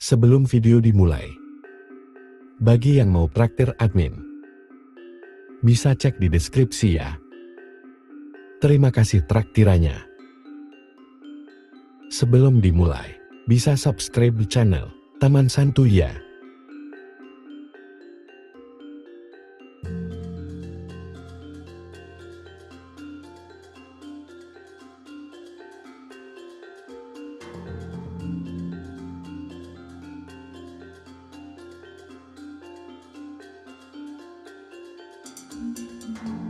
Sebelum video dimulai, bagi yang mau traktir admin, bisa cek di deskripsi ya. Terima kasih traktirannya. Sebelum dimulai, bisa subscribe channel Taman Santuy ya.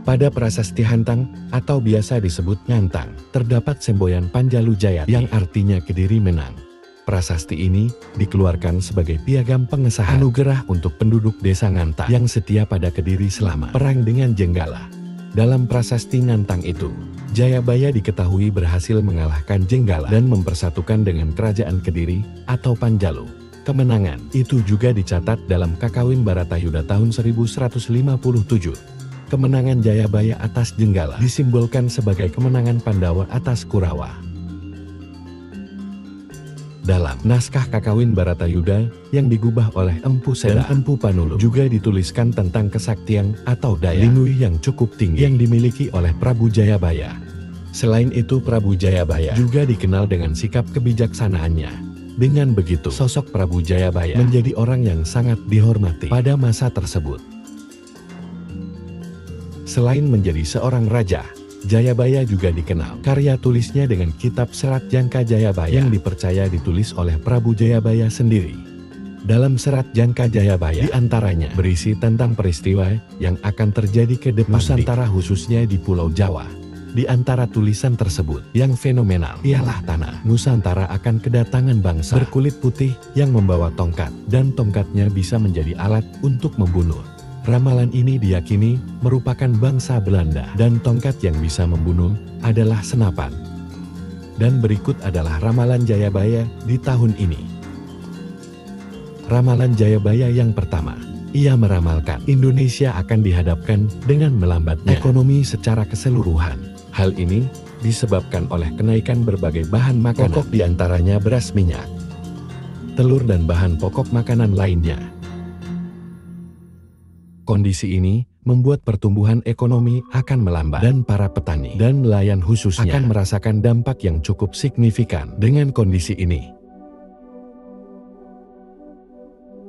Pada prasasti Hantang, atau biasa disebut Ngantang, terdapat semboyan Panjalu Jayati yang artinya Kediri menang. Prasasti ini dikeluarkan sebagai piagam pengesahan anugerah untuk penduduk desa Ngantang yang setia pada Kediri selama perang dengan Jenggala. Dalam prasasti Ngantang itu, Jayabaya diketahui berhasil mengalahkan Jenggala dan mempersatukan dengan kerajaan Kediri atau Panjalu. Kemenangan itu juga dicatat dalam Kakawin Baratayuda tahun 1157. Kemenangan Jayabaya atas Jenggala disimbolkan sebagai kemenangan Pandawa atas Kurawa. Dalam naskah Kakawin Baratayuda yang digubah oleh Empu Seda dan Empu Panulu juga dituliskan tentang kesaktian atau daya linui yang cukup tinggi yang dimiliki oleh Prabu Jayabaya. Selain itu, Prabu Jayabaya juga dikenal dengan sikap kebijaksanaannya. Dengan begitu, sosok Prabu Jayabaya menjadi orang yang sangat dihormati pada masa tersebut. Selain menjadi seorang raja, Jayabaya juga dikenal karya tulisnya dengan kitab Serat Jangka Jayabaya yang dipercaya ditulis oleh Prabu Jayabaya sendiri. Dalam Serat Jangka Jayabaya diantaranya berisi tentang peristiwa yang akan terjadi ke depan Nusantara khususnya di Pulau Jawa. Di antara tulisan tersebut yang fenomenal ialah tanah Nusantara akan kedatangan bangsa berkulit putih yang membawa tongkat dan tongkatnya bisa menjadi alat untuk membunuh. Ramalan ini diyakini merupakan bangsa Belanda dan tongkat yang bisa membunuh adalah senapan. Dan berikut adalah ramalan Jayabaya di tahun ini. Ramalan Jayabaya yang pertama, ia meramalkan Indonesia akan dihadapkan dengan melambatnya ekonomi secara keseluruhan. Hal ini disebabkan oleh kenaikan berbagai bahan makanan, pokok diantaranya beras, minyak, telur dan bahan pokok makanan lainnya. Kondisi ini membuat pertumbuhan ekonomi akan melambat dan para petani dan nelayan khususnya akan merasakan dampak yang cukup signifikan dengan kondisi ini.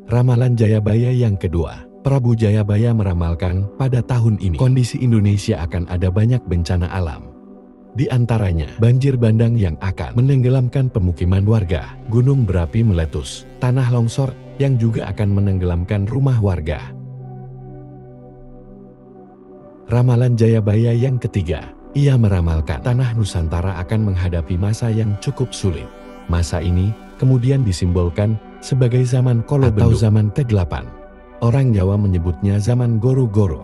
Ramalan Jayabaya yang kedua, Prabu Jayabaya meramalkan pada tahun ini kondisi Indonesia akan ada banyak bencana alam. Di antaranya banjir bandang yang akan menenggelamkan pemukiman warga, gunung berapi meletus, tanah longsor yang juga akan menenggelamkan rumah warga. Ramalan Jayabaya yang ketiga, ia meramalkan tanah Nusantara akan menghadapi masa yang cukup sulit. Masa ini kemudian disimbolkan sebagai zaman Kolobenduk atau zaman ke-8. Orang Jawa menyebutnya zaman Goro-Goro.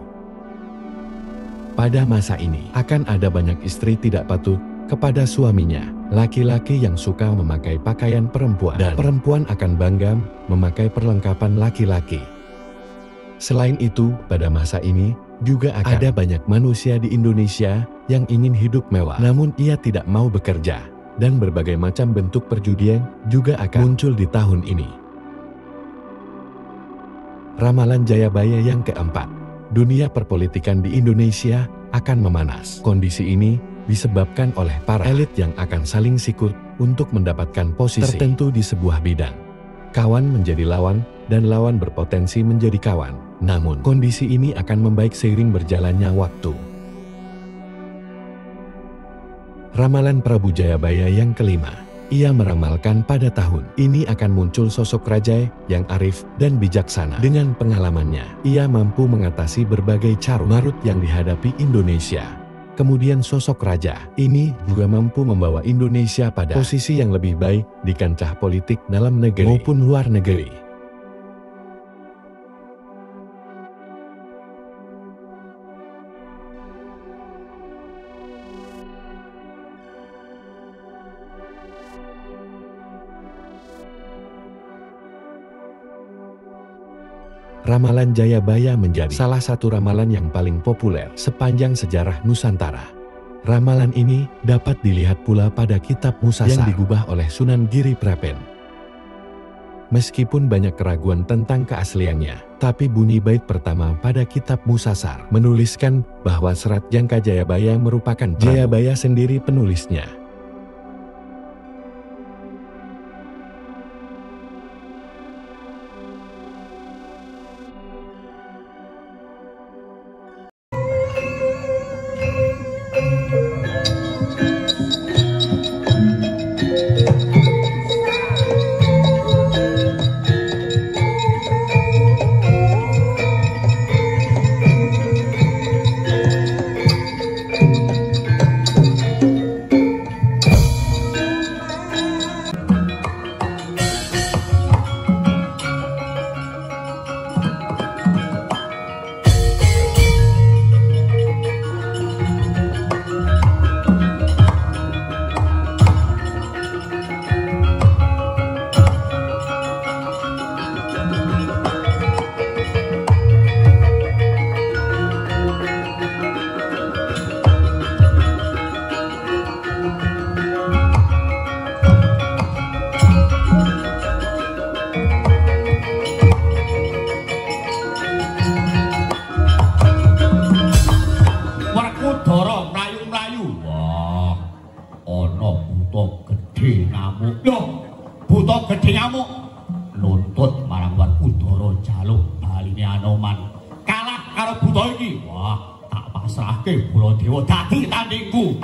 Pada masa ini akan ada banyak istri tidak patuh kepada suaminya, laki-laki yang suka memakai pakaian perempuan, dan perempuan akan bangga memakai perlengkapan laki-laki. Selain itu, pada masa ini juga akan ada banyak manusia di Indonesia yang ingin hidup mewah, namun ia tidak mau bekerja, dan berbagai macam bentuk perjudian juga akan muncul di tahun ini. Ramalan Jayabaya yang keempat, dunia perpolitikan di Indonesia akan memanas. Kondisi ini disebabkan oleh para elit yang akan saling sikut untuk mendapatkan posisi tertentu di sebuah bidang. Kawan menjadi lawan, dan lawan berpotensi menjadi kawan. Namun, kondisi ini akan membaik seiring berjalannya waktu. Ramalan Prabu Jayabaya yang kelima, ia meramalkan pada tahun ini akan muncul sosok raja yang arif dan bijaksana. Dengan pengalamannya, ia mampu mengatasi berbagai carut marut yang dihadapi Indonesia. Kemudian sosok raja ini juga mampu membawa Indonesia pada posisi yang lebih baik di kancah politik dalam negeri maupun luar negeri. Ramalan Jayabaya menjadi salah satu ramalan yang paling populer sepanjang sejarah Nusantara. Ramalan ini dapat dilihat pula pada kitab Musasar yang digubah oleh Sunan Giri Prapen. Meskipun banyak keraguan tentang keasliannya, tapi bunyi bait pertama pada kitab Musasar menuliskan bahwa Serat Jangka Jayabaya merupakan Jayabaya sendiri penulisnya. Nuntut marang Werkudara jaluk baline Anoman. Kalah karo buta iki. Wah, tak pasrahke Baladewa dadi tandingku.